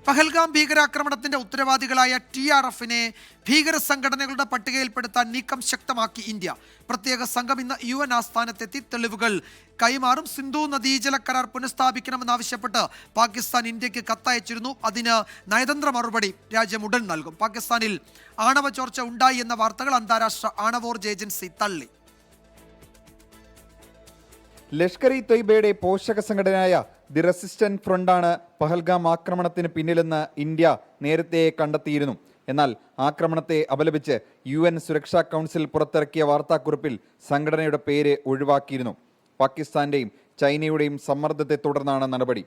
പഹൽഗാം ഭീകരാക്രമണത്തിന്റെ ഉത്തരവാദികളായ TRF-നെ ഭീകര സംഘടനകളുടെ പട്ടികയിൽപ്പെടുത്താൻ നീക്കം ശക്തമാക്കി ഇന്ത്യ. പ്രത്യേക സംഘം ഇന്ന് UN ആസ്ഥാനത്തെത്തി തെളിവുകൾ കൈമാറും. സിന്ധു നദീജല കരാർ പുനഃസ്ഥാപിക്കണമെന്നാവശ്യപ്പെട്ട് പാകിസ്ഥാൻ ഇന്ത്യക്ക് കത്തയച്ചിരുന്നു. അതിന് നയതന്ത്ര മറുപടി രാജ്യം ഉടൻ നൽകും. പാകിസ്ഥാനിൽ ആണവ ചോർച്ച ഉണ്ടായി എന്ന വാർത്തകൾ അന്താരാഷ്ട്ര ആണവോർജ്ജ ഏജൻസി തള്ളി. ലഷ്കർ-ഇ-തൊയ്ബയുടെ പോഷക സംഘടനയായ ദി റെസിസ്റ്റന്റ് ഫ്രണ്ടാണ് പഹൽഗാം ആക്രമണത്തിന് പിന്നിലെന്ന് ഇന്ത്യ നേരത്തെ കണ്ടെത്തിയിരുന്നു. എന്നാൽ ആക്രമണത്തെ അപലപിച്ച് UN സുരക്ഷാ കൗൺസിൽ പുറത്തിറക്കിയ വാർത്താക്കുറിപ്പിൽ സംഘടനയുടെ പേര് ഒഴിവാക്കിയിരുന്നു. പാകിസ്ഥാന്റെയും ചൈനയുടെയും സമ്മർദ്ദത്തെ തുടർന്നാണ് നടപടി.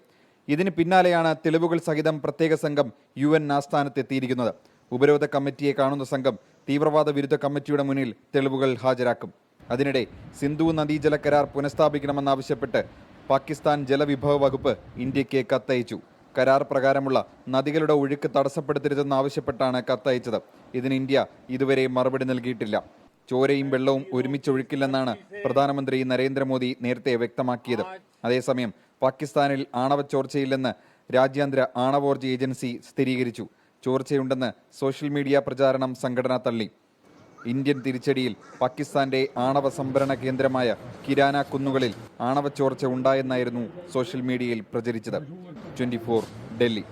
ഇതിന് പിന്നാലെയാണ് തെളിവുകൾ സഹിതം പ്രത്യേക സംഘം UN ആസ്ഥാനത്തെത്തിയിരിക്കുന്നത്. ഉപരോധ കമ്മിറ്റിയെ കാണുന്ന സംഘം തീവ്രവാദ വിരുദ്ധ കമ്മിറ്റിയുടെ മുന്നിൽ തെളിവുകൾ ഹാജരാക്കും. അതിനിടെ സിന്ധു നദീജല കരാർ പുനഃസ്ഥാപിക്കണമെന്നാവശ്യപ്പെട്ട് പാകിസ്ഥാൻ ജലവിഭവ വകുപ്പ് ഇന്ത്യക്ക് കത്തയച്ചു. കരാർ പ്രകാരമുള്ള നദികളുടെ ഒഴുക്ക് തടസ്സപ്പെടുത്തരുതെന്നാവശ്യപ്പെട്ടാണ് കത്തയച്ചത്. ഇതിന് ഇന്ത്യ ഇതുവരെ മറുപടി നൽകിയിട്ടില്ല. ചോരയും വെള്ളവും ഒരുമിച്ചൊഴുക്കില്ലെന്നാണ് പ്രധാനമന്ത്രി നരേന്ദ്രമോദി നേരത്തെ വ്യക്തമാക്കിയത്. അതേസമയം പാകിസ്ഥാനിൽ ആണവ ചോർച്ചയില്ലെന്ന് രാജ്യാന്തര ആണവോർജ്ജ ഏജൻസി സ്ഥിരീകരിച്ചു. ചോർച്ചയുണ്ടെന്ന് സോഷ്യൽ മീഡിയ പ്രചാരണം സംഘടന തള്ളി. ഇന്ത്യൻ തിരിച്ചടിയിൽ പാകിസ്ഥാന്റെ ആണവ സംഭരണ കേന്ദ്രമായ കിരാന കുന്നുകളിൽ ആണവ ചോർച്ച ഉണ്ടായെന്നായിരുന്നു സോഷ്യൽ മീഡിയയിൽ പ്രചരിച്ചത്. 24 ഡൽഹി.